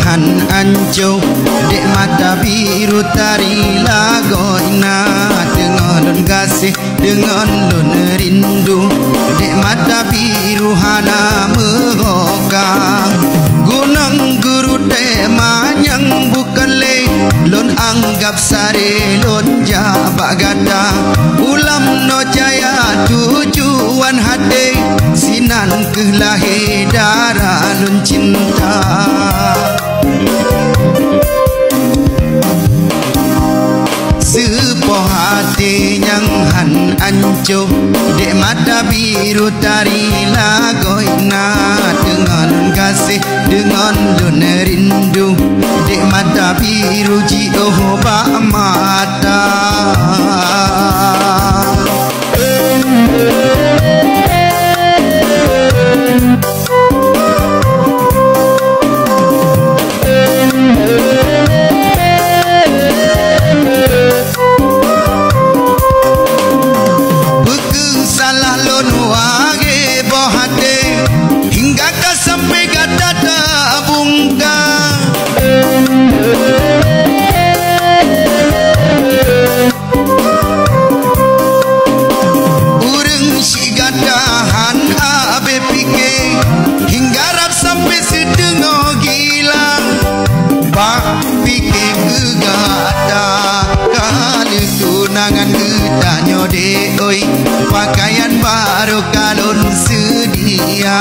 han anjo dek mata biru tari lagoina dengan lun kasih dengan lun rindu dek mata biru hana mehoka gunung guru tema yang bukan le lun anggap sare lun jabak gada ulam no jaya tujuan hati sinan kelahi darah lun cinta sepoh hati yang han anjo dek mata biru tari lagoina dengan kasih dengan lun rindu dek mata biru jioh bak mata pakaian baru kalun sedia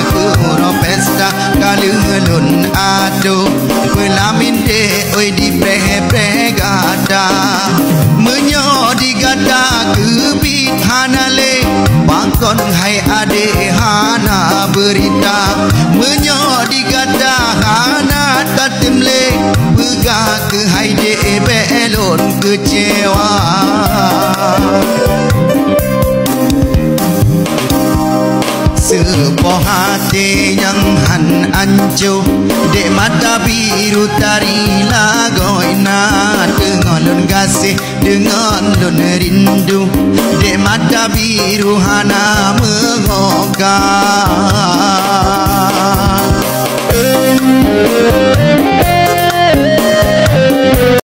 ke oro pesta kalun ado pelamin de oi di preh gada menyo di gada ke bit hanale bangkon hai ade hana berita menyo di gada hana tatimle pega ke hai de belon kecewa sepoh hati yang han anjo dek mata biru tari lagoina dengan lun kasih dengan lun rindu dek mata biru hana mengoka